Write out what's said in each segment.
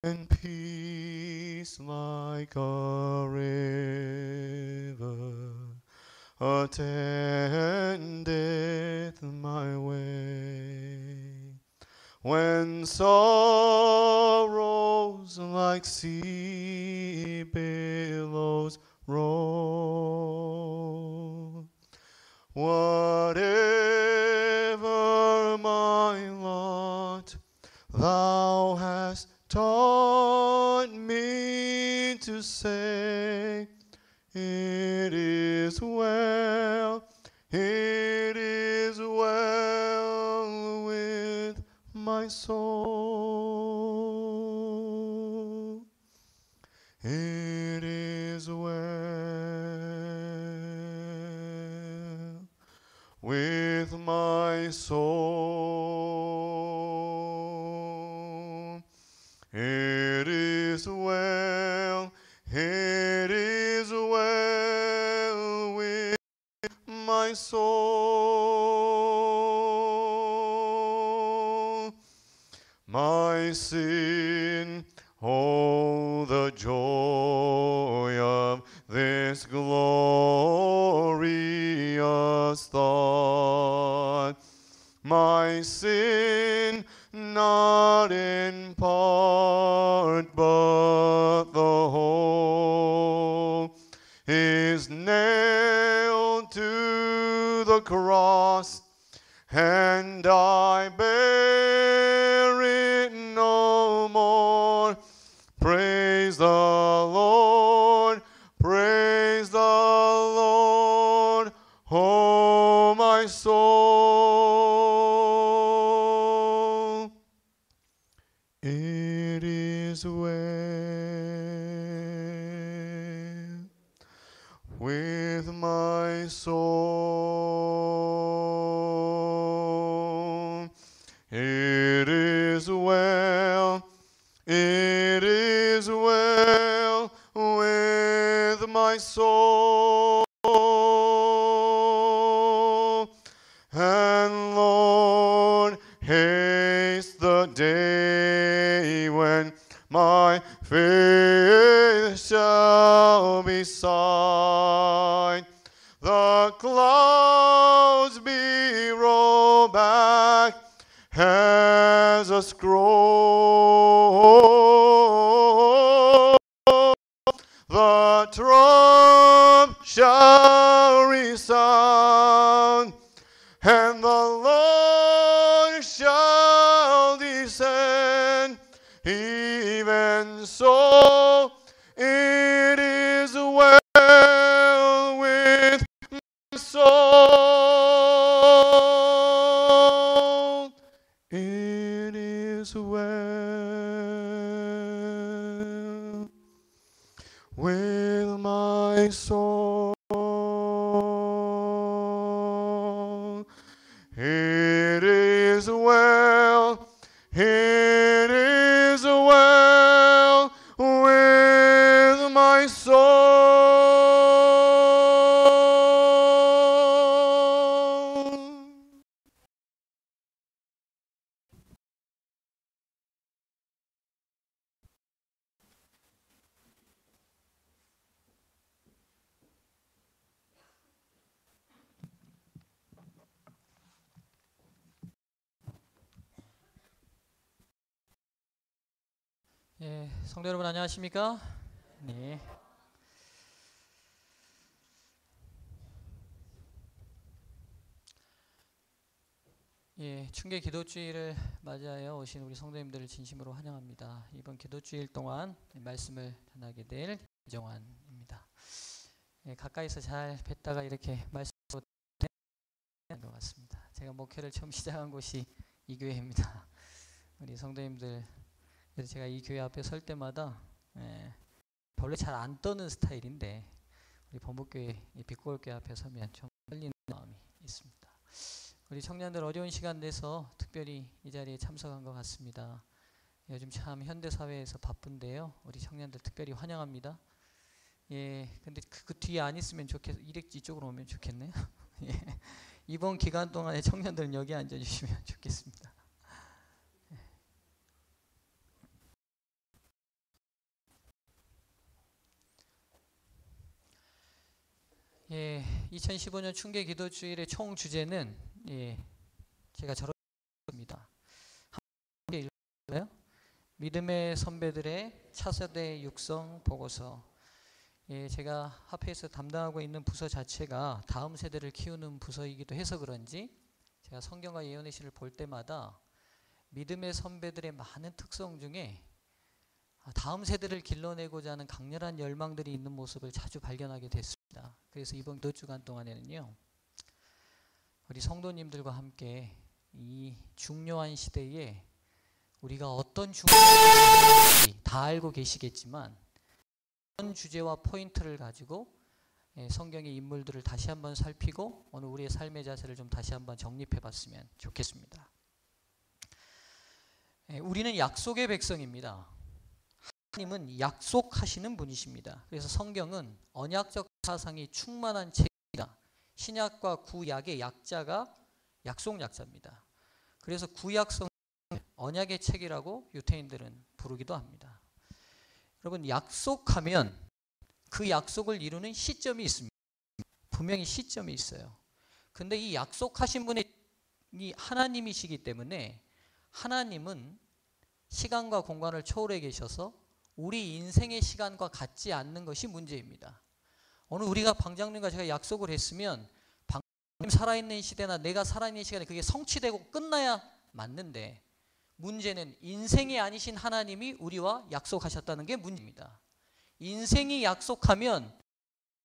and peace like a river attendeth my way. When sorrows like sea billows roll, whatever my lot, thou hast taught me to say, it is well, it is well with my soul. It is well with my soul. It is well, it is well with my soul. My sin, oh, the joy of this glorious thought. My sin, not in part, but the whole, is nailed to the cross, and I bear it no more. Praise the Lord, praise the Lord, oh my soul. It is well with my soul. It is well, it is well with my soul. And Lord, haste the day when my faith shall be sight. The clouds be rolled back as a scroll. The trump shall resound, and the Lord shall descend. Even so, it is well with my soul. It is well with my soul. It is well, it is well with my soul. 예, 성도 여러분 안녕하십니까? 네. 예, 충계 기도주일을 맞이하여 오신 우리 성도님들을 진심으로 환영합니다. 이번 기도주일 동안 말씀을 전하게 될 이정환입니다. 예, 가까이서 잘 뵀다가 이렇게 말씀으로 되는 것 같습니다. 제가 목회를 처음 시작한 곳이 이 교회입니다. 우리 성도님들, 그래서 제가 이 교회 앞에 설 때마다 별로 잘 안 떠는 스타일인데 우리 범목교회 이 빛골교회 앞에 서면 좀 떨리는 마음이 있습니다. 우리 청년들 어려운 시간 내서 특별히 이 자리에 참석한 것 같습니다. 요즘 참 현대사회에서 바쁜데요. 우리 청년들 특별히 환영합니다. 예, 근데 그 뒤에 안 있으면 이쪽으로 오면 좋겠네요. 예, 이번 기간 동안에 청년들은 여기 앉아주시면 좋겠습니다. 예, 2015년 충계 기도주일의 총 주제는 제가 저렇습니다. 함께 읽을까요? 믿음의 선배들의 차세대 육성 보고서. 제가 합회에서 담당하고 있는 부서 자체가 다음 세대를 키우는 부서이기도 해서 그런지 제가 성경과 예언의 시를 볼 때마다 믿음의 선배들의 많은 특성 중에 다음 세대를 길러내고자 하는 강렬한 열망들이 있는 모습을 자주 발견하게 됐습니다. 그래서 이번 기도 주간 동안에는요, 우리 성도님들과 함께 이 중요한 시대에 우리가 어떤 중요한지 다 알고 계시겠지만 어떤 주제와 포인트를 가지고 성경의 인물들을 다시 한번 살피고 오늘 우리의 삶의 자세를 좀 다시 한번 정립해 봤으면 좋겠습니다. 우리는 약속의 백성입니다. 하나님은 약속하시는 분이십니다. 그래서 성경은 언약적 사상이 충만한 책입니다. 신약과 구약의 약자가 약속 약자입니다. 그래서 구약성 언약의 책이라고 유태인들은 부르기도 합니다. 여러분, 약속하면 그 약속을 이루는 시점이 있습니다. 분명히 시점이 있어요. 근데 이 약속하신 분이 하나님이시기 때문에 하나님은 시간과 공간을 초월해 계셔서 우리 인생의 시간과 같지 않는 것이 문제입니다. 오늘 우리가 방장님과 제가 약속을 했으면 방장님 살아있는 시대나 내가 살아있는 시간에 그게 성취되고 끝나야 맞는데, 문제는 인생이 아니신 하나님이 우리와 약속하셨다는 게 문제입니다. 인생이 약속하면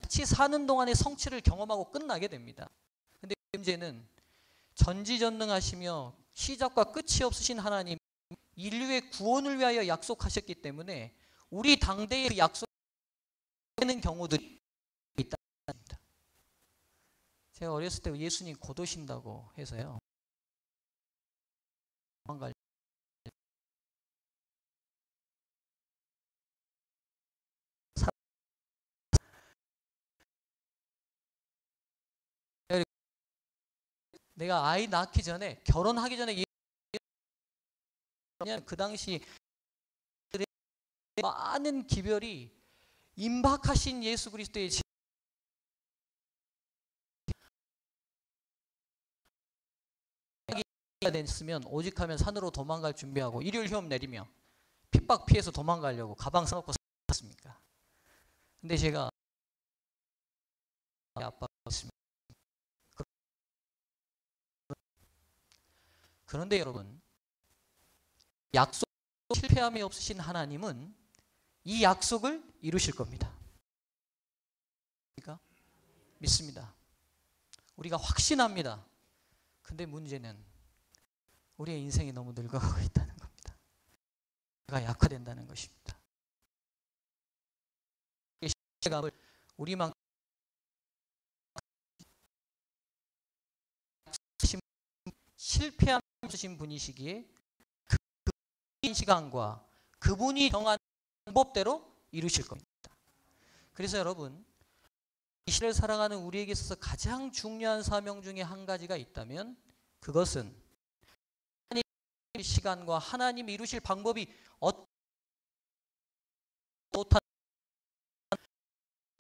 같이 사는 동안의 성취를 경험하고 끝나게 됩니다. 근데 문제는 전지전능하시며 시작과 끝이 없으신 하나님, 인류의 구원을 위하여 약속하셨기 때문에 우리 당대의 그 약속되는 경우들이 있답니다. 제가 어렸을 때 예수님 곧 오신다고 해서요, 내가 아이 낳기 전에, 결혼하기 전에 그 당시 많은 기별이 임박하신 예수 그리스도의 됐으면 오직하면 산으로 도망갈 준비하고 일요일 휴업 내리며 핍박 피해서 도망가려고 가방 싸놓고 샀습니까? 근데 제가 아빠였습니다. 그런데 여러분, 약속 실패함이 없으신 하나님은 이 약속을 이루실 겁니다. 그러니까 믿습니다. 우리가 확신합니다. 근데 문제는 우리의 인생이 너무 늙어가고 있다는 겁니다. 우리가 약화된다는 것입니다. 실패감을 우리만큼 실패함이 없으신 분이시기에 그 시간과 그분이 정한 방법대로 이루실 겁니다. 그래서 여러분, 이 시대를 살아가는 우리에게 있어서 가장 중요한 사명 중에 한 가지가 있다면 그것은 하나님의 시간과 하나님이 이루실 방법이 어떤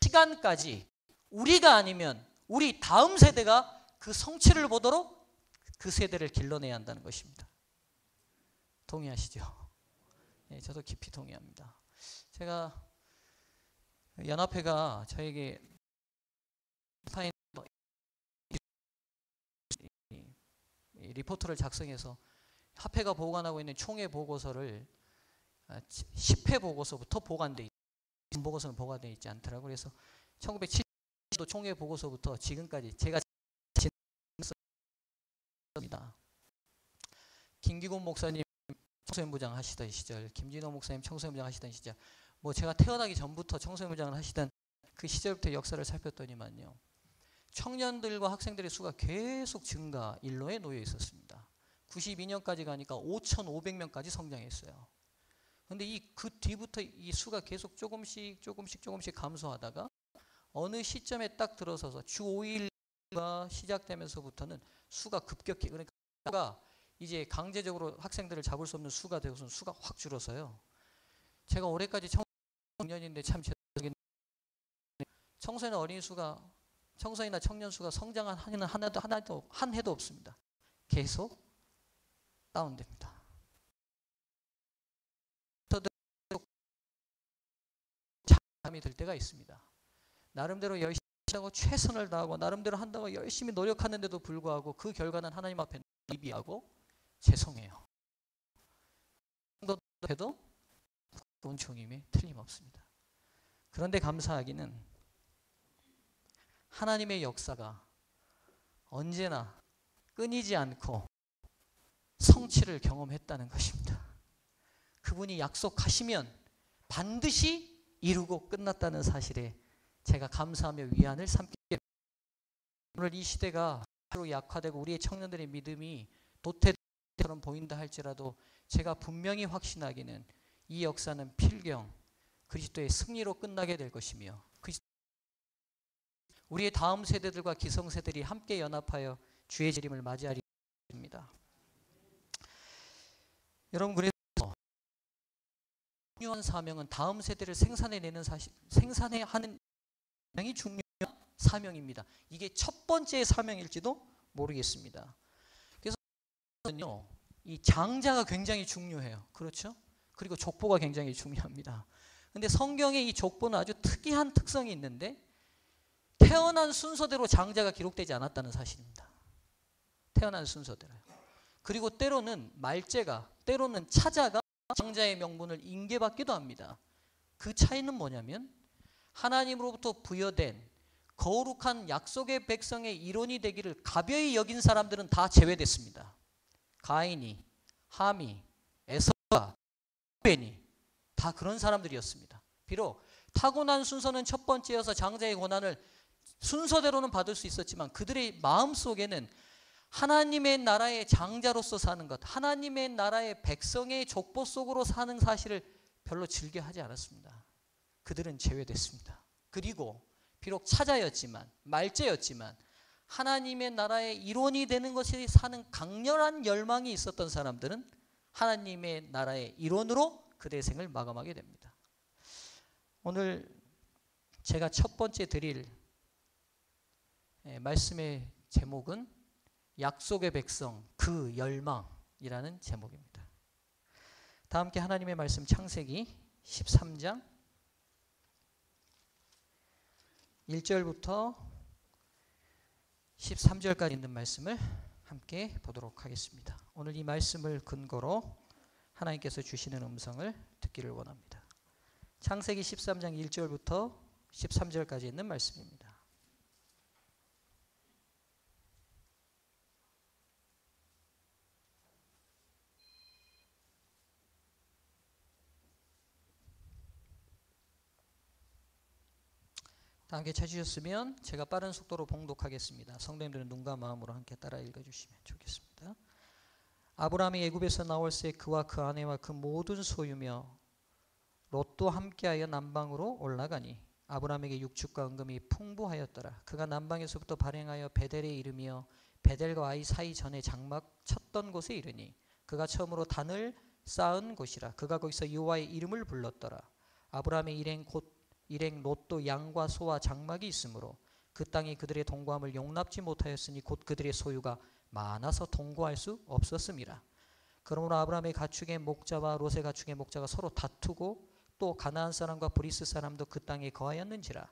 시간까지 우리가 아니면 우리 다음 세대가 그 성취를 보도록 그 세대를 길러내야 한다는 것입니다. 동의하시죠? 네, 저도 깊이 동의합니다. 제가 연합회가 저에게 리포트를 작성해서 합회가 보관하고 있는 총회 보고서를 10회 보고서부터 보관돼 있는 보고서는 보관되어 있지 않더라고요. 그래서 1970년도 총회 보고서부터 지금까지 제가 습니다. 김기곤 목사님 청소년부장 하시던 시절, 김진호 목사님 청소년부장 하시던 시절, 뭐 제가 태어나기 전부터 청소년부장을 하시던 그 시절부터 역사를 살폈더니만요, 청년들과 학생들의 수가 계속 증가 일로에 놓여 있었습니다. 92년까지 가니까 5,500명까지 성장했어요. 그런데 그 뒤부터 이 수가 계속 조금씩 감소하다가 어느 시점에 딱 들어서서 주 5일가 시작되면서부터는 수가 급격히, 그러니까 이제 강제적으로 학생들을 잡을 수 없는 수가 되고서 수가 확 줄어서요. 제가 올해까지 청년인데 참 청소년 어린이 수가 청소년이나 청년 수가 성장한 한 해도 없습니다. 계속 다운됩니다. 잠이 들 때가 있습니다. 나름대로 열심히 하고 최선을 다하고 나름대로 한다고 열심히 노력하는데도 불구하고 그 결과는 하나님 앞에 미비하고 죄송해요. 해도 좋은 종임이 틀림없습니다. 그런데 감사하기는 하나님의 역사가 언제나 끊이지 않고 성취를 경험했다는 것입니다. 그분이 약속하시면 반드시 이루고 끝났다는 사실에 제가 감사하며 위안을 삼게 됩니다. 오늘 이 시대가 약화되고 우리의 청년들의 믿음이 도태처럼 보인다 할지라도 제가 분명히 확신하기는 이 역사는 필경 그리스도의 승리로 끝나게 될 것이며 우리의 다음 세대들과 기성세들이 함께 연합하여 주의 재림을 맞이하리 입니다. 여러분, 그래서 중요한 사명은 다음 세대를 생산해야 하는 사명이 중요한 사명입니다. 이게 첫 번째 사명일지도 모르겠습니다. 그래서 이 장자가 굉장히 중요해요. 그렇죠? 그리고 족보가 굉장히 중요합니다. 근데 성경에 이 족보는 아주 특이한 특성이 있는데 태어난 순서대로 장자가 기록되지 않았다는 사실입니다. 태어난 순서대로요. 그리고 때로는 말제가, 때로는 차자가 장자의 명분을 인계받기도 합니다. 그 차이는 뭐냐면 하나님으로부터 부여된 거룩한 약속의 백성의 일원이 되기를 가벼이 여긴 사람들은 다 제외됐습니다. 가인이, 함이, 에서가, 벤이 다 그런 사람들이었습니다. 비록 타고난 순서는 첫 번째여서 장자의 권한을 순서대로는 받을 수 있었지만 그들의 마음속에는 하나님의 나라의 장자로서 사는 것, 하나님의 나라의 백성의 족보 속으로 사는 사실을 별로 즐겨하지 않았습니다. 그들은 제외됐습니다. 그리고 비록 차자였지만 말제였지만 하나님의 나라의 일원이 되는 것이 사는 강렬한 열망이 있었던 사람들은 하나님의 나라의 일원으로 그들의 생을 마감하게 됩니다. 오늘 제가 첫 번째 드릴 말씀의 제목은 약속의 백성 그 열망이라는 제목입니다. 다 함께 하나님의 말씀 창세기 13장 1절부터 13절까지 있는 말씀을 함께 보도록 하겠습니다. 오늘 이 말씀을 근거로 하나님께서 주시는 음성을 듣기를 원합니다. 창세기 13장 1절부터 13절까지 있는 말씀입니다. 다 함께 찾으셨으면 제가 빠른 속도로 봉독하겠습니다. 성도님들은 눈과 마음으로 함께 따라 읽어주시면 좋겠습니다. 아브라함이 애굽에서 나올새 그와 그 아내와 그 모든 소유며 롯도 함께하여 남방으로 올라가니 아브라함에게 육축과 은금이 풍부하였더라. 그가 남방에서부터 발행하여 베델에 이르며 베델과 아이 사이 전에 장막 쳤던 곳에 이르니 그가 처음으로 단을 쌓은 곳이라. 그가 거기서 여호와의 이름을 불렀더라. 아브라함의 일행 롯도 양과 소와 장막이 있으므로 그 땅이 그들의 동거함을 용납지 못하였으니 곧 그들의 소유가 많아서 동거할 수 없었음이라. 그러므로 아브라함의 가축의 목자와 롯의 가축의 목자가 서로 다투고 또 가나안 사람과 브리스 사람도 그 땅에 거하였는지라.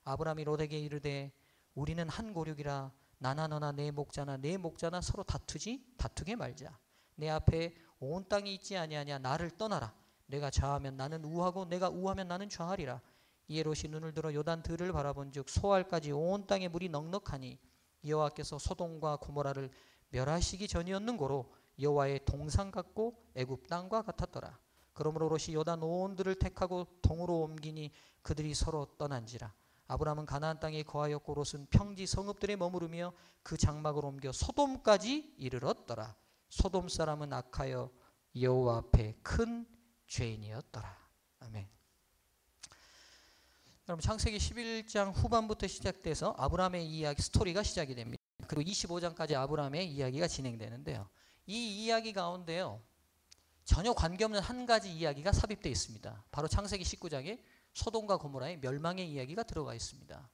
아브라함이 롯에게 이르되 우리는 한 고륙이라 나나 너나 내 목자나 서로 다투게 말자. 내 앞에 온 땅이 있지 아니하냐. 나를 떠나라. 내가 좌하면 나는 우하고 내가 우하면 나는 좌하리라. 이에 롯이 눈을 들어 요단 들을 바라본즉 소알까지 온 땅에 물이 넉넉하니 여호와께서 소돔과 고모라를 멸하시기 전이었는고로 여호와의 동상 같고 애굽 땅과 같았더라. 그러므로 롯이 요단 온 들을 택하고 동으로 옮기니 그들이 서로 떠난지라. 아브라함은 가나안 땅에 거하였고 롯은 평지 성읍들에 머무르며 그 장막을 옮겨 소돔까지 이르렀더라. 소돔 사람은 악하여 여호와 앞에 큰 죄인이었더라. 아멘. 여러분, 창세기 11장 후반부터 시작돼서 아브라함의 이야기 스토리가 시작이 됩니다. 그리고 25장까지 아브라함의 이야기가 진행되는데요. 이 이야기 가운데요, 전혀 관계없는 한 가지 이야기가 삽입되어 있습니다. 바로 창세기 19장에 소돔과 고모라의 멸망의 이야기가 들어가 있습니다.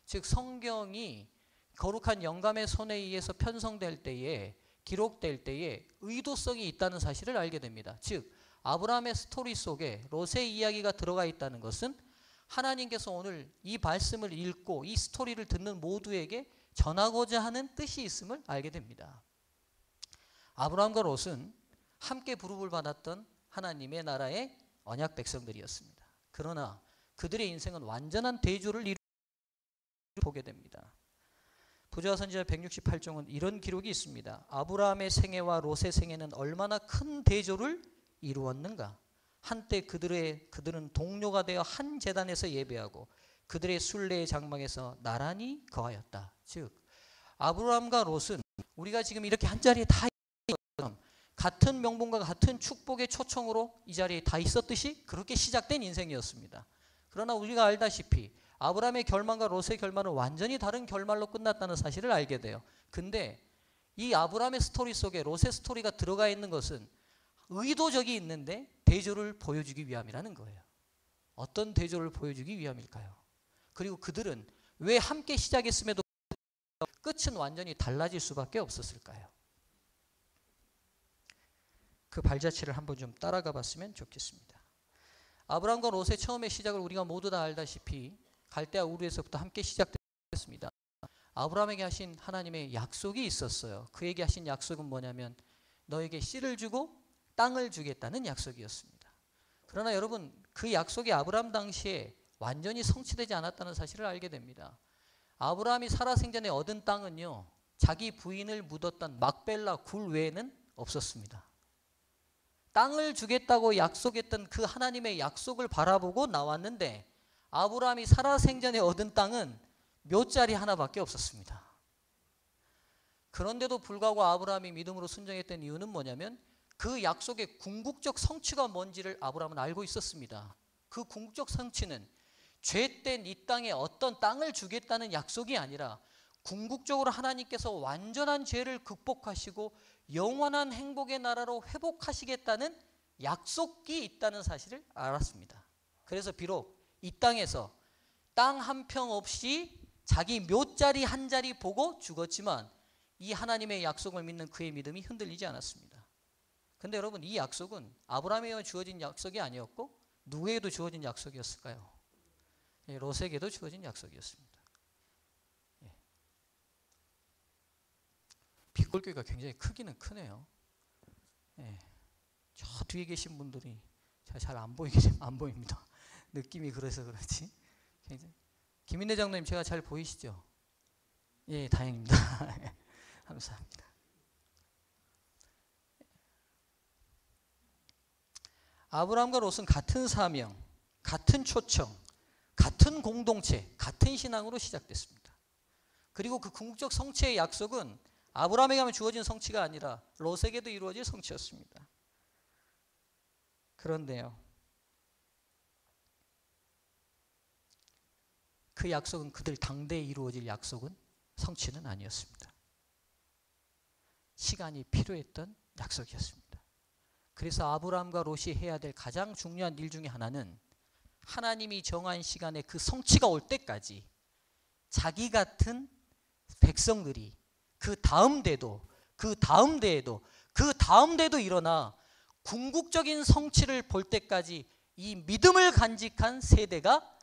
즉 성경이 거룩한 영감의 손에 의해서 편성될 때에, 기록될 때에 의도성이 있다는 사실을 알게 됩니다. 즉 아브라함의 스토리 속에 롯의 이야기가 들어가 있다는 것은 하나님께서 오늘 이 말씀을 읽고 이 스토리를 듣는 모두에게 전하고자 하는 뜻이 있음을 알게 됩니다. 아브라함과 롯은 함께 부름을 받았던 하나님의 나라의 언약 백성들이었습니다. 그러나 그들의 인생은 완전한 대조를 보게 됩니다. 부자와 선지자 168종은 이런 기록이 있습니다. 아브라함의 생애와 롯의 생애는 얼마나 큰 대조를 이루었는가. 한때 그들은 동료가 되어 한 제단에서 예배하고 그들의 순례의 장막에서 나란히 거하였다. 즉 아브라함과 롯은 우리가 지금 이렇게 한자리에 다 있는 것처럼 같은 명분과 같은 축복의 초청으로 이 자리에 다 있었듯이 그렇게 시작된 인생이었습니다. 그러나 우리가 알다시피 아브라함의 결말과 롯의 결말은 완전히 다른 결말로 끝났다는 사실을 알게 돼요. 근데 이 아브라함의 스토리 속에 롯의 스토리가 들어가 있는 것은 의도적이 있는데 대조를 보여주기 위함이라는 거예요. 어떤 대조를 보여주기 위함일까요? 그리고 그들은 왜 함께 시작했음에도 끝은 완전히 달라질 수밖에 없었을까요? 그 발자취를 한번 좀 따라가 봤으면 좋겠습니다. 아브라함과 롯의 처음의 시작을 우리가 모두 다 알다시피 갈대아 우르에서부터 함께 시작됐습니다. 아브라함에게 하신 하나님의 약속이 있었어요. 그에게 하신 약속은 뭐냐면 너에게 씨를 주고 땅을 주겠다는 약속이었습니다. 그러나 여러분 그 약속이 아브라함 당시에 완전히 성취되지 않았다는 사실을 알게 됩니다. 아브라함이 살아 생전에 얻은 땅은요, 자기 부인을 묻었던 막벨라 굴 외에는 없었습니다. 땅을 주겠다고 약속했던 그 하나님의 약속을 바라보고 나왔는데 아브라함이 살아 생전에 얻은 땅은 묘자리 하나밖에 없었습니다. 그런데도 불구하고 아브라함이 믿음으로 순종했던 이유는 뭐냐면 그 약속의 궁극적 성취가 뭔지를 아브라함은 알고 있었습니다. 그 궁극적 성취는 죄된 이 땅에 어떤 땅을 주겠다는 약속이 아니라 궁극적으로 하나님께서 완전한 죄를 극복하시고 영원한 행복의 나라로 회복하시겠다는 약속이 있다는 사실을 알았습니다. 그래서 비록 이 땅에서 땅 한 평 없이 자기 묘자리 한 자리 보고 죽었지만 이 하나님의 약속을 믿는 그의 믿음이 흔들리지 않았습니다. 근데 여러분 이 약속은 아브라함에게 주어진 약속이 아니었고 누구에게도 주어진 약속이었을까요? 롯에게도 주어진 약속이었습니다. 빗골교가 굉장히 크기는 크네요. 저 뒤에 계신 분들이 잘 안 보입니다. 느낌이 그래서 그렇지. 김인대 장로님 제가 잘 보이시죠? 예, 다행입니다. 감사합니다. 아브라함과 롯은 같은 사명, 같은 초청, 같은 공동체, 같은 신앙으로 시작됐습니다. 그리고 그 궁극적 성취의 약속은 아브라함에게만 주어진 성취가 아니라 롯에게도 이루어질 성취였습니다. 그런데요, 그 약속은 그들 당대에 이루어질 약속은 성취는 아니었습니다. 시간이 필요했던 약속이었습니다. 그래서 아브라함과 롯이 해야 될 가장 중요한 일 중에 하나는 하나님이 정한 시간에 그 성취가 올 때까지 자기 같은 백성들이 그 다음 대도 일어나 궁극적인 성취를 볼 때까지 이 믿음을 간직한 세대가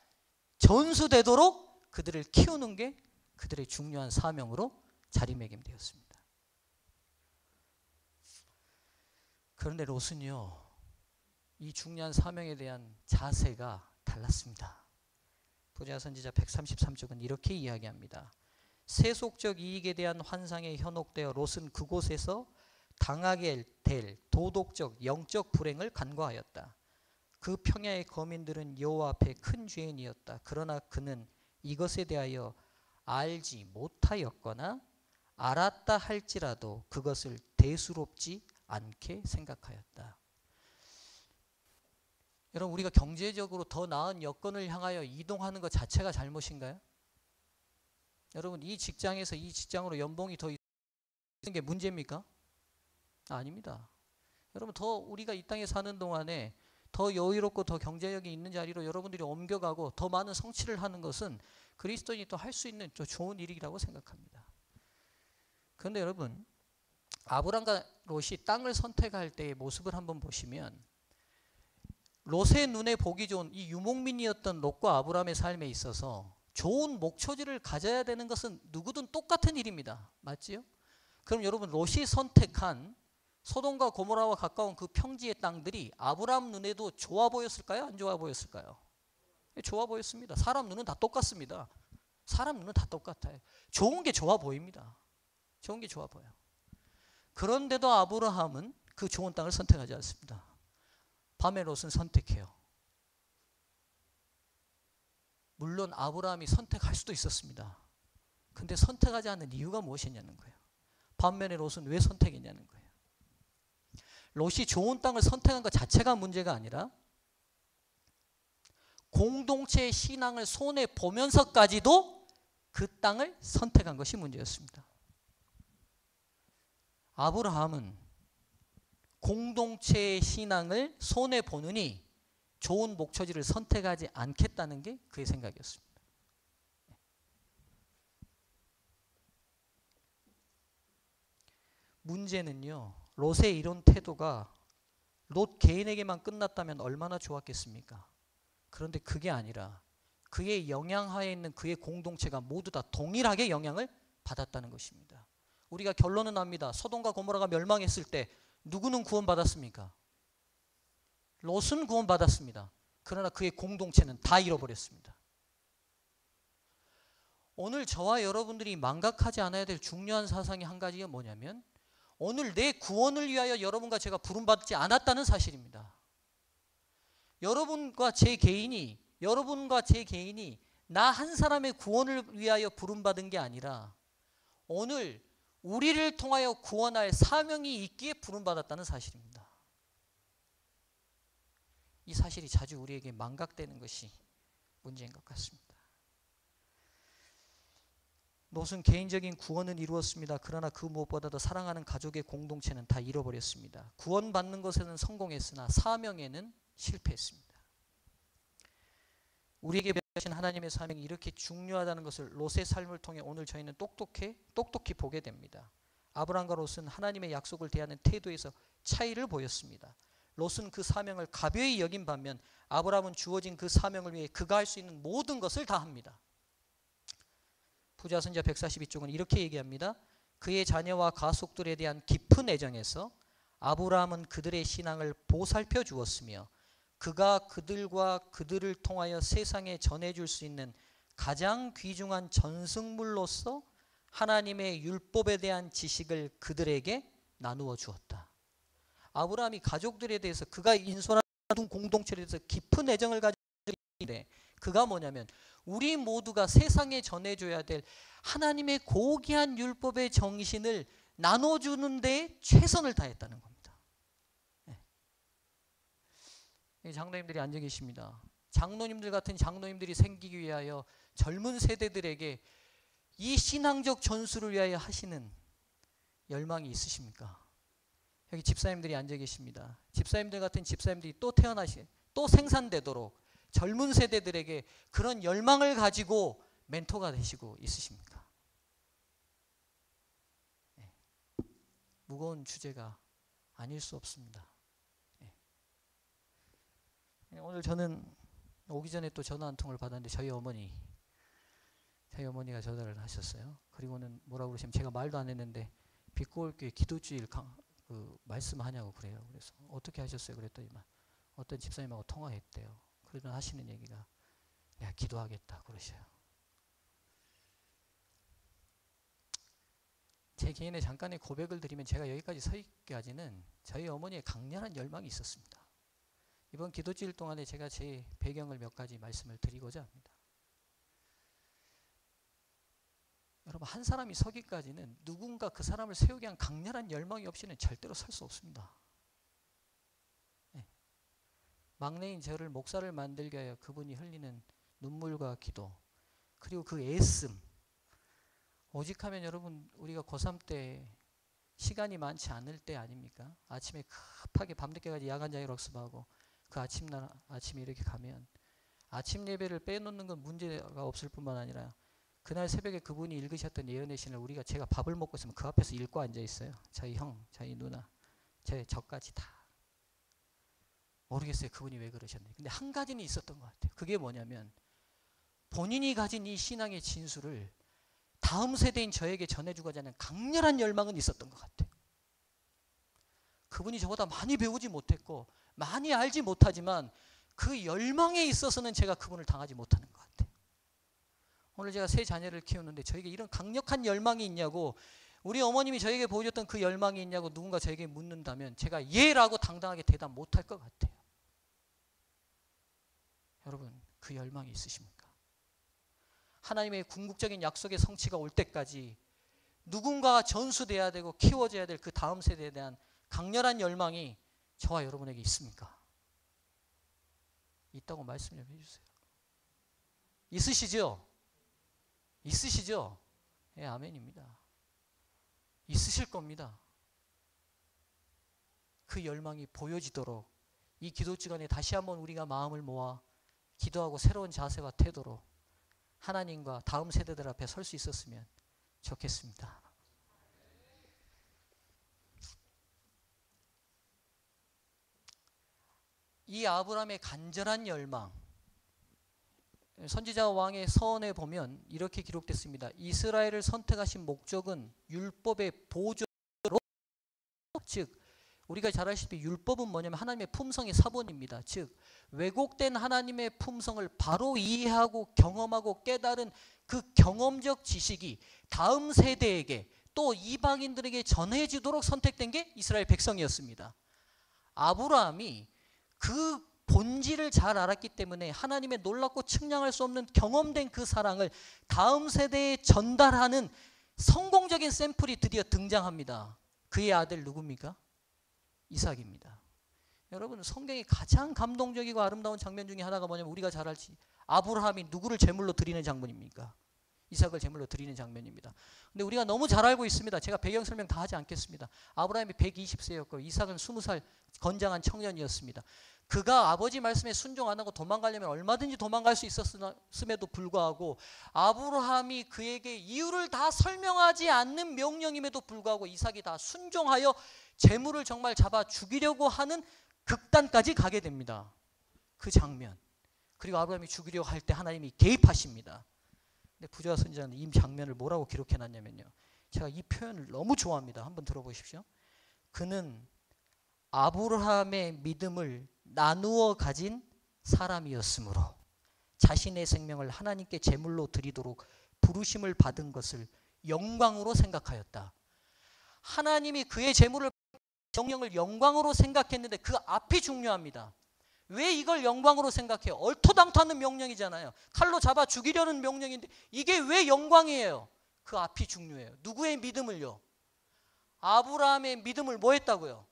전수되도록 그들을 키우는 게 그들의 중요한 사명으로 자리매김되었습니다. 그런데 롯은요, 이 중요한 사명에 대한 자세가 달랐습니다. 부자 선지자 133쪽은 이렇게 이야기합니다. 세속적 이익에 대한 환상에 현혹되어 롯은 그곳에서 당하게 될 도덕적 영적 불행을 간과하였다. 그 평야의 거민들은 여호와 앞에 큰 죄인이었다. 그러나 그는 이것에 대하여 알지 못하였거나 알았다 할지라도 그것을 대수롭지 않게 생각하였다. 여러분 우리가 경제적으로 더 나은 여건을 향하여 이동하는 것 자체가 잘못인가요? 여러분 이 직장에서 이 직장으로 연봉이 더 있는 게 문제입니까? 아닙니다. 여러분 더 우리가 이 땅에 사는 동안에 더 여유롭고 더 경제력이 있는 자리로 여러분들이 옮겨가고 더 많은 성취를 하는 것은 그리스도인이 또 할 수 있는 또 좋은 일이라고 생각합니다. 그런데 여러분, 아브람과 롯이 땅을 선택할 때의 모습을 한번 보시면 롯의 눈에 보기 좋은 이 유목민이었던 롯과 아브람의 삶에 있어서 좋은 목초지를 가져야 되는 것은 누구든 똑같은 일입니다. 맞지요? 그럼 여러분, 롯이 선택한 소돔과 고모라와 가까운 그 평지의 땅들이 아브람 눈에도 좋아 보였을까요? 안 좋아 보였을까요? 좋아 보였습니다. 사람 눈은 다 똑같습니다. 사람 눈은 다 똑같아요. 좋은 게 좋아 보입니다. 좋은 게 좋아 보여요. 그런데도 아브라함은 그 좋은 땅을 선택하지 않습니다. 밤에 롯은 선택해요. 물론 아브라함이 선택할 수도 있었습니다. 근데 선택하지 않는 이유가 무엇이냐는 거예요. 반면에 롯은 왜 선택했냐는 거예요. 롯이 좋은 땅을 선택한 것 자체가 문제가 아니라 공동체의 신앙을 손해 보면서까지도 그 땅을 선택한 것이 문제였습니다. 아브라함은 공동체의 신앙을 손해 보느니 좋은 목초지를 선택하지 않겠다는 게 그의 생각이었습니다. 문제는요, 롯의 이런 태도가 롯 개인에게만 끝났다면 얼마나 좋았겠습니까? 그런데 그게 아니라 그의 영향하에 있는 그의 공동체가 모두 다 동일하게 영향을 받았다는 것입니다. 우리가 결론은 압니다. 소돔과 고모라가 멸망했을 때 누구는 구원받았습니까? 롯은 구원받았습니다. 그러나 그의 공동체는 다 잃어버렸습니다. 오늘 저와 여러분들이 망각하지 않아야 될 중요한 사상이 한 가지가 뭐냐면 오늘 내 구원을 위하여 여러분과 제가 부름받지 않았다는 사실입니다. 여러분과 제 개인이 나 한 사람의 구원을 위하여 부름받은 게 아니라 오늘 우리를 통하여 구원할 사명이 있기에 부름받았다는 사실입니다. 이 사실이 자주 우리에게 망각되는 것이 문제인 것 같습니다. 롯은 개인적인 구원은 이루었습니다. 그러나 그 무엇보다도 사랑하는 가족의 공동체는 다 잃어버렸습니다. 구원받는 것에는 성공했으나 사명에는 실패했습니다. 우리에게 배우신 하나님의 사명이 이렇게 중요하다는 것을 롯의 삶을 통해 오늘 저희는 똑똑히 보게 됩니다. 아브람과 롯은 하나님의 약속을 대하는 태도에서 차이를 보였습니다. 롯은 그 사명을 가벼이 여긴 반면 아브람은 주어진 그 사명을 위해 그가 할 수 있는 모든 것을 다 합니다. 부자선지자 142쪽은 이렇게 얘기합니다. 그의 자녀와 가속들에 대한 깊은 애정에서 아브라함은 그들의 신앙을 보살펴 주었으며 그가 그들과 그들을 통하여 세상에 전해줄 수 있는 가장 귀중한 전승물로서 하나님의 율법에 대한 지식을 그들에게 나누어 주었다. 아브라함이 가족들에 대해서 그가 인솔한 공동체에 대해서 깊은 애정을 가지고 있는데 그가 뭐냐면 우리 모두가 세상에 전해줘야 될 하나님의 고귀한 율법의 정신을 나눠주는 데 최선을 다했다는 겁니다. 장로님들이 앉아 계십니다. 장로님들 같은 장로님들이 생기기 위하여 젊은 세대들에게 이 신앙적 전수를 위하여 하시는 열망이 있으십니까? 여기 집사님들이 앉아 계십니다. 집사님들 같은 집사님들이 또 생산되도록 젊은 세대들에게 그런 열망을 가지고 멘토가 되시고 있으십니까? 네. 무거운 주제가 아닐 수 없습니다. 네. 오늘 저는 오기 전에 또 전화 한 통을 받았는데 저희 어머니가 전화를 하셨어요. 그리고는 뭐라고 그러시면 제가 말도 안 했는데 빛고울교회 기도주일 말씀하냐고 그래요. 그래서 어떻게 하셨어요? 그랬더니만 어떤 집사님하고 통화했대요. 그러면 하시는 얘기가 내가 기도하겠다 그러셔요. 제 개인의 잠깐의 고백을 드리면 제가 여기까지 서 있기까지는 저희 어머니의 강렬한 열망이 있었습니다. 이번 기도주일 동안에 제가 제 배경을 몇 가지 말씀을 드리고자 합니다. 여러분 한 사람이 서기까지는 누군가 그 사람을 세우기 위한 강렬한 열망이 없이는 절대로 설 수 없습니다. 네. 막내인 저를 목사를 만들게 하여 그분이 흘리는 눈물과 기도 그리고 그 애씀 오직 하면 여러분 우리가 고3 때 시간이 많지 않을 때 아닙니까? 아침에 급하게 밤늦게까지 야간 자율학습하고 그 아침에 이렇게 가면 아침 예배를 빼놓는 건 문제가 없을 뿐만 아니라 그날 새벽에 그분이 읽으셨던 예언의 신을 제가 밥을 먹고 있으면 그 앞에서 읽고 앉아 있어요. 저희 형, 저희 누나, 저까지 다. 모르겠어요. 그분이 왜 그러셨는지. 근데 한 가지는 있었던 것 같아요. 그게 뭐냐면 본인이 가진 이 신앙의 진수를 다음 세대인 저에게 전해주고자 하는 강렬한 열망은 있었던 것 같아요. 그분이 저보다 많이 배우지 못했고 많이 알지 못하지만 그 열망에 있어서는 제가 그분을 당하지 못하는 것 같아요. 오늘 제가 세 자녀를 키우는데 저에게 이런 강력한 열망이 있냐고, 우리 어머님이 저에게 보여줬던 그 열망이 있냐고 누군가 저에게 묻는다면 제가 예라고 당당하게 대답 못할 것 같아요. 여러분, 그 열망이 있으십니까? 하나님의 궁극적인 약속의 성취가 올 때까지 누군가가 전수돼야 되고 키워져야 될 그 다음 세대에 대한 강렬한 열망이 저와 여러분에게 있습니까? 있다고 말씀 좀 해주세요. 있으시죠? 있으시죠? 예, 아멘입니다. 있으실 겁니다. 그 열망이 보여지도록 이 기도 시간에 다시 한번 우리가 마음을 모아 기도하고 새로운 자세와 태도로 하나님과 다음 세대들 앞에 설 수 있었으면 좋겠습니다. 이 아브라함의 간절한 열망, 선지자 왕의 서원에 보면 이렇게 기록됐습니다. 이스라엘을 선택하신 목적은 율법의 보조로, 즉 우리가 잘 아시다시피 율법은 뭐냐면 하나님의 품성의 사본입니다. 즉 왜곡된 하나님의 품성을 바로 이해하고 경험하고 깨달은 그 경험적 지식이 다음 세대에게 또 이방인들에게 전해지도록 선택된 게 이스라엘 백성이었습니다. 아브라함이 그 본질을 잘 알았기 때문에 하나님의 놀랍고 측량할 수 없는 경험된 그 사랑을 다음 세대에 전달하는 성공적인 샘플이 드디어 등장합니다. 그의 아들 누굽니까? 이삭입니다. 여러분, 성경의 가장 감동적이고 아름다운 장면 중에 하나가 뭐냐면 우리가 잘 알지, 아브라함이 누구를 제물로 드리는 장면입니까? 이삭을 제물로 드리는 장면입니다. 근데 우리가 너무 잘 알고 있습니다. 제가 배경 설명 다 하지 않겠습니다. 아브라함이 120세였고 이삭은 20살 건장한 청년이었습니다. 그가 아버지 말씀에 순종 안 하고 도망가려면 얼마든지 도망갈 수 있었음에도 불구하고 아브라함이 그에게 이유를 다 설명하지 않는 명령임에도 불구하고 이삭이 다 순종하여 제물을 정말 잡아 죽이려고 하는 극단까지 가게 됩니다. 그 장면. 그리고 아브라함이 죽이려고 할 때 하나님이 개입하십니다. 근데 부조와 선지자는 이 장면을 뭐라고 기록해놨냐면요, 제가 이 표현을 너무 좋아합니다. 한번 들어보십시오. 그는 아브라함의 믿음을 나누어 가진 사람이었으므로 자신의 생명을 하나님께 제물로 드리도록 부르심을 받은 것을 영광으로 생각하였다. 하나님이 그의 제물을 명령을 영광으로 생각했는데 그 앞이 중요합니다. 왜 이걸 영광으로 생각해요? 얼토당토하는 명령이잖아요. 칼로 잡아 죽이려는 명령인데 이게 왜 영광이에요? 그 앞이 중요해요. 누구의 믿음을요? 아브라함의 믿음을 뭐 했다고요?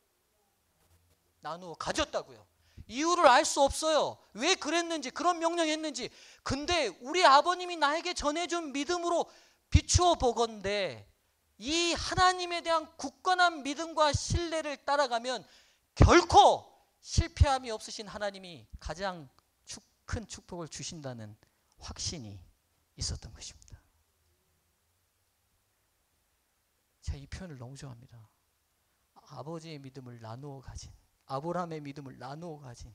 나누어 가졌다고요. 이유를 알 수 없어요. 왜 그랬는지, 그런 명령했는지. 근데 우리 아버님이 나에게 전해준 믿음으로 비추어 보건대 이 하나님에 대한 굳건한 믿음과 신뢰를 따라가면 결코 실패함이 없으신 하나님이 가장 큰 축복을 주신다는 확신이 있었던 것입니다. 제가 이 표현을 너무 좋아합니다. 아버지의 믿음을 나누어 가진, 아브라함의 믿음을 나누어 가진.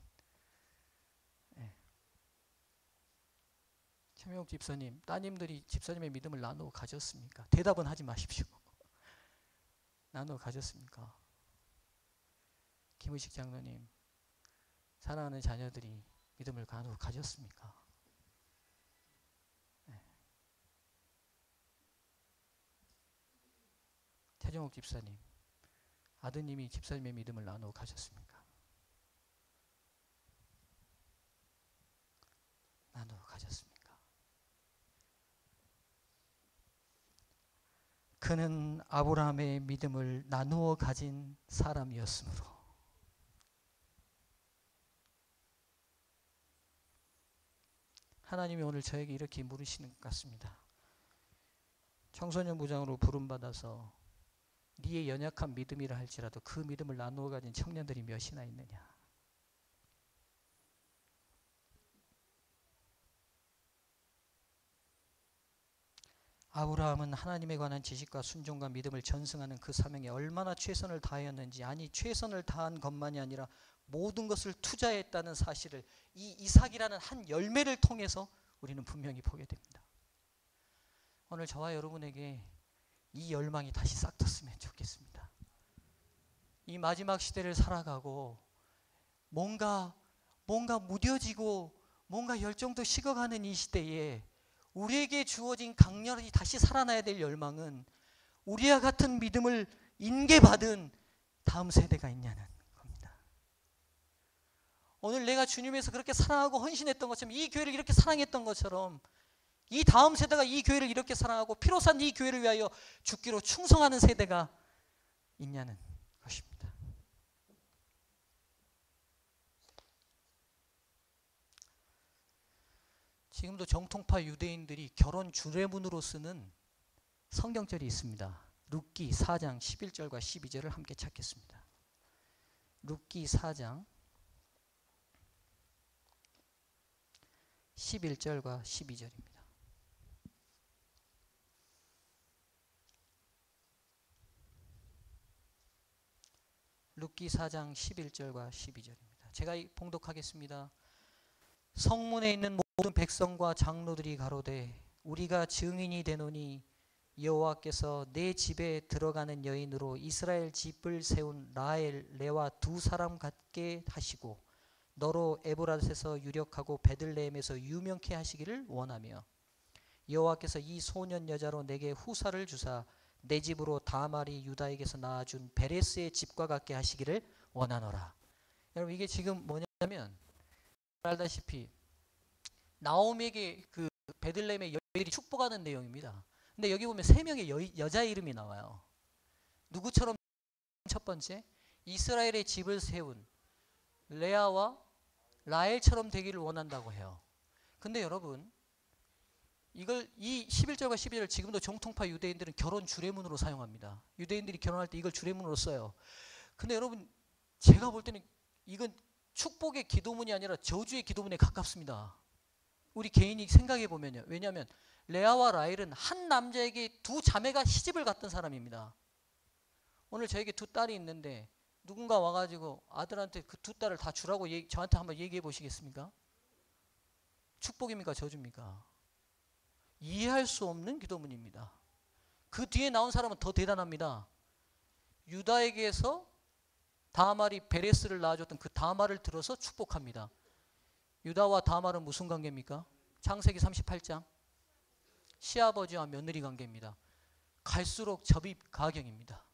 최명욱 집사님, 따님들이 집사님의 믿음을 나누어 가졌습니까? 대답은 하지 마십시오. 나누어 가졌습니까? 김의식 장로님, 사랑하는 자녀들이 믿음을 나누어 가졌습니까? 최정욱 집사님, 아드님이 집사님의 믿음을 나누어 가졌습니까? 나누어 가졌습니까? 그는 아브라함의 믿음을 나누어 가진 사람이었으므로 하나님이 오늘 저에게 이렇게 물으시는 것 같습니다. 청소년 부장으로 부름받아서 네의 연약한 믿음이라 할지라도 그 믿음을 나누어 가진 청년들이 몇이나 있느냐? 아브라함은 하나님에 관한 지식과 순종과 믿음을 전승하는 그 사명에 얼마나 최선을 다하였는지, 아니 최선을 다한 것만이 아니라 모든 것을 투자했다는 사실을 이 이삭이라는 한 열매를 통해서 우리는 분명히 보게 됩니다. 오늘 저와 여러분에게 이 열망이 다시 싹 텄으면 좋겠습니다. 이 마지막 시대를 살아가고 뭔가 무뎌지고 뭔가 열정도 식어가는 이 시대에 우리에게 주어진 강렬히 다시 살아나야 될 열망은 우리와 같은 믿음을 인계받은 다음 세대가 있냐는 겁니다. 오늘 내가 주님에서 그렇게 사랑하고 헌신했던 것처럼, 이 교회를 이렇게 사랑했던 것처럼 이 다음 세대가 이 교회를 이렇게 사랑하고 피로 산 이 교회를 위하여 죽기로 충성하는 세대가 있냐는 것입니다. 지금도 정통파 유대인들이 결혼 주례문으로 쓰는 성경절이 있습니다. 룻기 4장 11절과 12절을 함께 찾겠습니다. 룻기 4장 11절과 12절입니다. 룻기 4장 11절과 12절입니다. 제가 봉독하겠습니다. 성문에 있는 모든 백성과 장로들이 가로되 우리가 증인이 되노니 여호와께서 내 집에 들어가는 여인으로 이스라엘 집을 세운 라헬 레와 두 사람 같게 하시고 너로 에브라스에서 유력하고 베들레헴에서 유명케 하시기를 원하며 여호와께서 이 소년 여자로 내게 후사를 주사 내 집으로 다말이 유다에게서 낳아준 베레스의 집과 같게 하시기를 원하노라. 여러분, 이게 지금 뭐냐면 알다시피 나오미에게 그 베들레헴의 여인이 축복하는 내용입니다. 근데 여기 보면 세 명의 여자 이름이 나와요. 누구처럼? 첫 번째, 이스라엘의 집을 세운 레아와 라헬처럼 되기를 원한다고 해요. 근데 여러분, 이걸 이 11절과 12절을 지금도 정통파 유대인들은 결혼 주례문으로 사용합니다. 유대인들이 결혼할 때 이걸 주례문으로 써요. 근데 여러분, 제가 볼 때는 이건 축복의 기도문이 아니라 저주의 기도문에 가깝습니다. 우리 개인이 생각해 보면요. 왜냐하면 레아와 라헬은 한 남자에게 두 자매가 시집을 갔던 사람입니다. 오늘 저에게 두 딸이 있는데 누군가 와가지고 아들한테 그 두 딸을 다 주라고 저한테 한번 얘기해 보시겠습니까? 축복입니까? 저주입니까? 이해할 수 없는 기도문입니다. 그 뒤에 나온 사람은 더 대단합니다. 유다에게서 다말이 베레스를 낳아줬던 그 다말을 들어서 축복합니다. 유다와 다말은 무슨 관계입니까? 창세기 38장 시아버지와 며느리 관계입니다. 갈수록 접입 가경입니다.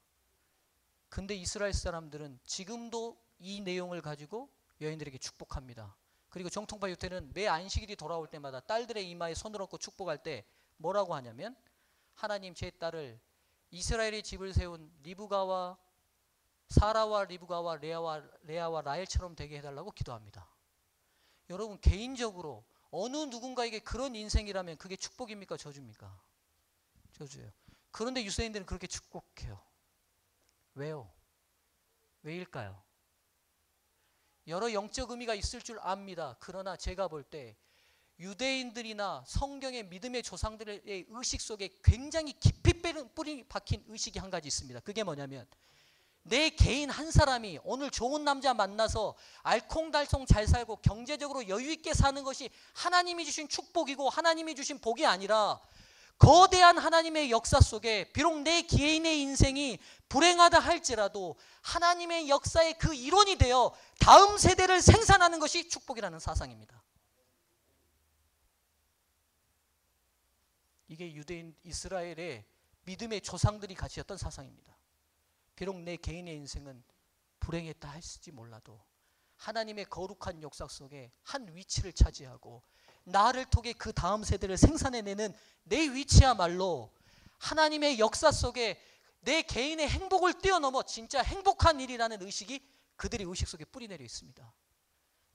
근데 이스라엘 사람들은 지금도 이 내용을 가지고 여인들에게 축복합니다. 그리고 정통파 유태는 매 안식일이 돌아올 때마다 딸들의 이마에 손을 얹고 축복할 때 뭐라고 하냐면 하나님 제 딸을 이스라엘의 집을 세운 리브가와 사라와 리브가와 레아와 라헬처럼 되게 해달라고 기도합니다. 여러분, 개인적으로 어느 누군가에게 그런 인생이라면 그게 축복입니까? 저주입니까? 저주예요. 그런데 유대인들은 그렇게 축복해요. 왜요? 왜일까요? 여러 영적 의미가 있을 줄 압니다. 그러나 제가 볼 때 유대인들이나 성경의 믿음의 조상들의 의식 속에 굉장히 깊이 뿌리 박힌 의식이 한 가지 있습니다. 그게 뭐냐면 내 개인 한 사람이 오늘 좋은 남자 만나서 알콩달콩 잘 살고 경제적으로 여유 있게 사는 것이 하나님이 주신 축복이고 하나님이 주신 복이 아니라 거대한 하나님의 역사 속에 비록 내 개인의 인생이 불행하다 할지라도 하나님의 역사의 그 일원이 되어 다음 세대를 생산하는 것이 축복이라는 사상입니다. 이게 유대인 이스라엘의 믿음의 조상들이 가지셨던 사상입니다. 비록 내 개인의 인생은 불행했다 할지 몰라도 하나님의 거룩한 역사 속에 한 위치를 차지하고 나를 통해 그 다음 세대를 생산해내는 내 위치야말로 하나님의 역사 속에 내 개인의 행복을 뛰어넘어 진짜 행복한 일이라는 의식이 그들의 의식 속에 뿌리내려 있습니다.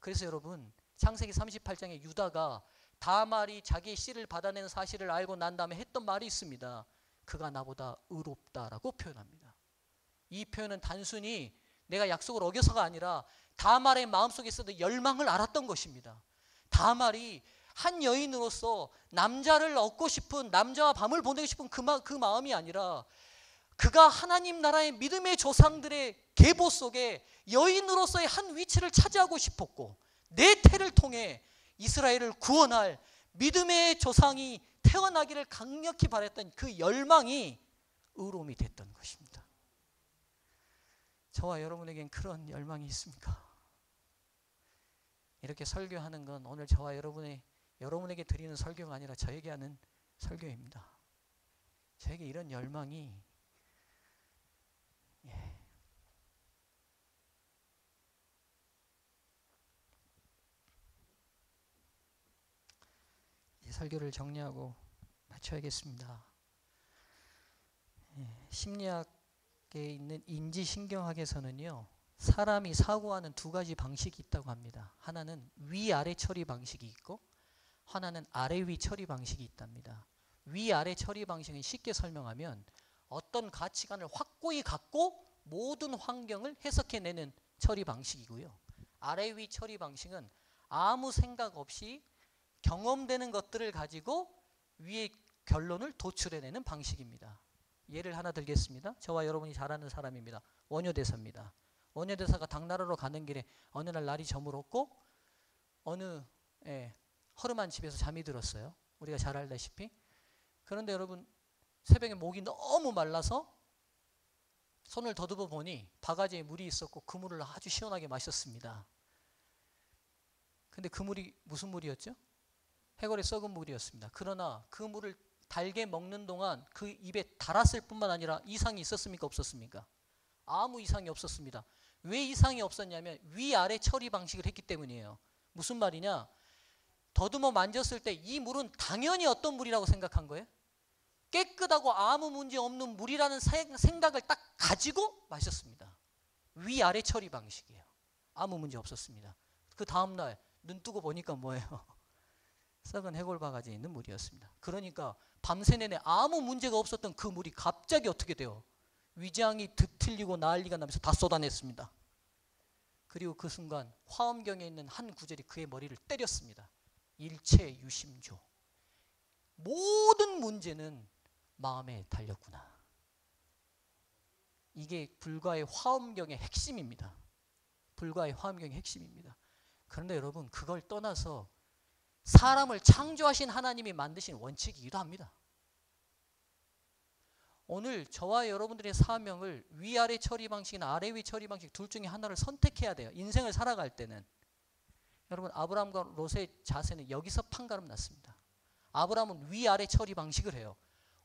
그래서 여러분, 창세기 38장에 유다가 다말이 자기의 씨를 받아내는 사실을 알고 난 다음에 했던 말이 있습니다. 그가 나보다 의롭다라고 표현합니다. 이 표현은 단순히 내가 약속을 어겨서가 아니라 다말의 마음속에 있어도 열망을 알았던 것입니다. 다말이 한 여인으로서 남자를 얻고 싶은, 남자와 밤을 보내고 싶은 그 마음이 아니라 그가 하나님 나라의 믿음의 조상들의 계보 속에 여인으로서의 한 위치를 차지하고 싶었고, 내 태를 통해 이스라엘을 구원할 믿음의 조상이 태어나기를 강력히 바랬던 그 열망이 의로움이 됐던 것입니다. 저와 여러분에겐 그런 열망이 있습니까? 이렇게 설교하는 건 오늘 저와 여러분에게 드리는 설교가 아니라 저에게 하는 설교입니다. 저에게 이런 열망이 이 설교를 정리하고 마쳐야겠습니다. 심리학에 있는 인지신경학에서는요, 사람이 사고하는 두 가지 방식이 있다고 합니다. 하나는 위아래 처리 방식이 있고, 하나는 아래-위 처리 방식이 있답니다. 위아래 처리 방식은 쉽게 설명하면 어떤 가치관을 확고히 갖고 모든 환경을 해석해내는 처리 방식이고요. 아래-위 처리 방식은 아무 생각 없이 경험되는 것들을 가지고 위의 결론을 도출해내는 방식입니다. 예를 하나 들겠습니다. 저와 여러분이 잘 아는 사람입니다. 원효대사입니다. 원효대사가 당나라로 가는 길에 어느 날 날이 저물었고 어느 허름한 집에서 잠이 들었어요. 우리가 잘 알다시피. 그런데 여러분, 새벽에 목이 너무 말라서 손을 더듬어 보니 바가지에 물이 있었고 그 물을 아주 시원하게 마셨습니다. 근데 그 물이 무슨 물이었죠? 해골에 썩은 물이었습니다. 그러나 그 물을 달게 먹는 동안 그 입에 달았을 뿐만 아니라 이상이 있었습니까? 없었습니까? 아무 이상이 없었습니다. 왜 이상이 없었냐면 위아래 처리 방식을 했기 때문이에요. 무슨 말이냐? 더듬어 만졌을 때 이 물은 당연히 어떤 물이라고 생각한 거예요? 깨끗하고 아무 문제 없는 물이라는 생각을 딱 가지고 마셨습니다. 위아래 처리 방식이에요. 아무 문제 없었습니다. 그 다음날 눈 뜨고 보니까 뭐예요? 썩은 해골 바가지에 있는 물이었습니다. 그러니까 밤새 내내 아무 문제가 없었던 그 물이 갑자기 어떻게 돼요? 위장이 뒤틀리고 난리가 나면서 다 쏟아냈습니다. 그리고 그 순간 화엄경에 있는 한 구절이 그의 머리를 때렸습니다. 일체유심조. 모든 문제는 마음에 달렸구나. 이게 불가의 화엄경의 핵심입니다. 불가의 화엄경의 핵심입니다. 그런데 여러분, 그걸 떠나서 사람을 창조하신 하나님이 만드신 원칙이기도 합니다. 오늘 저와 여러분들의 사명을 위아래 처리 방식이나 아래-위 처리 방식 둘 중에 하나를 선택해야 돼요. 인생을 살아갈 때는. 여러분, 아브라함과 롯의 자세는 여기서 판가름 났습니다. 아브라함은 위아래 처리 방식을 해요.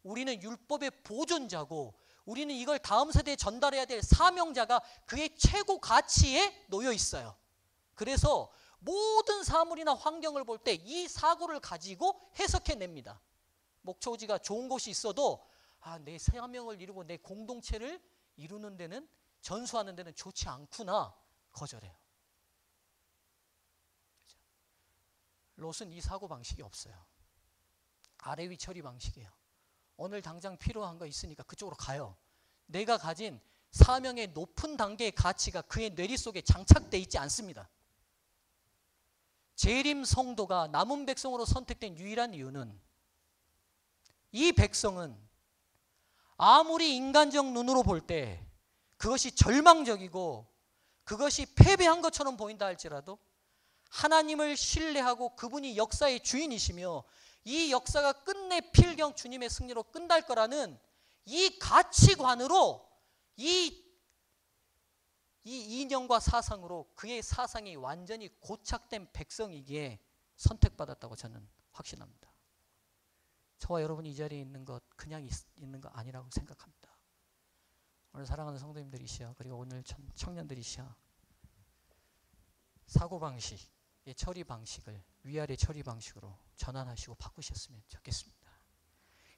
우리는 율법의 보존자고 우리는 이걸 다음 세대에 전달해야 될 사명자가 그의 최고 가치에 놓여 있어요. 그래서 모든 사물이나 환경을 볼 때 이 사고를 가지고 해석해냅니다. 목초지가 좋은 곳이 있어도 내 사명을 이루고 내 공동체를 이루는 데는, 전수하는 데는 좋지 않구나, 거절해요. 롯은 이 사고 방식이 없어요. 아래-위 처리 방식이에요. 오늘 당장 필요한 거 있으니까 그쪽으로 가요. 내가 가진 사명의 높은 단계의 가치가 그의 뇌리 속에 장착되어 있지 않습니다. 재림 성도가 남은 백성으로 선택된 유일한 이유는 이 백성은 아무리 인간적 눈으로 볼 때 그것이 절망적이고 그것이 패배한 것처럼 보인다 할지라도 하나님을 신뢰하고 그분이 역사의 주인이시며 이 역사가 끝내 필경 주님의 승리로 끝날 거라는 이 가치관으로 이 이념과 사상으로 그의 사상이 완전히 고착된 백성이기에 선택받았다고 저는 확신합니다. 저와 여러분이 이 자리에 있는 것 그냥 있는 거 아니라고 생각합니다. 오늘 사랑하는 성도님들이시여, 그리고 오늘 청년들이시여, 사고방식의 처리 방식을 위아래 처리 방식으로 전환하시고 바꾸셨으면 좋겠습니다.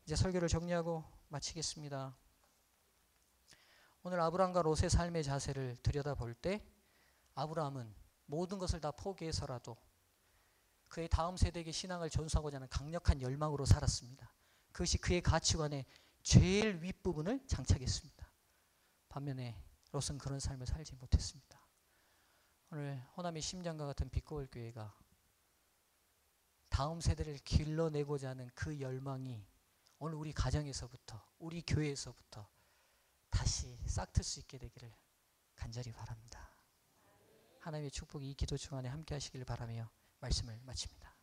이제 설교를 정리하고 마치겠습니다. 오늘 아브라함과 롯의 삶의 자세를 들여다볼 때 아브라함은 모든 것을 다 포기해서라도 그의 다음 세대에게 신앙을 전수하고자 하는 강력한 열망으로 살았습니다. 그것이 그의 가치관의 제일 윗부분을 장착했습니다. 반면에 롯은 그런 삶을 살지 못했습니다. 오늘 호남의 심장과 같은 빛거울 교회가 다음 세대를 길러내고자 하는 그 열망이 오늘 우리 가정에서부터, 우리 교회에서부터 다시 싹틀 수 있게 되기를 간절히 바랍니다. 하나님의 축복이 이 기도 중간에 함께 하시길 바라며 말씀을 마칩니다.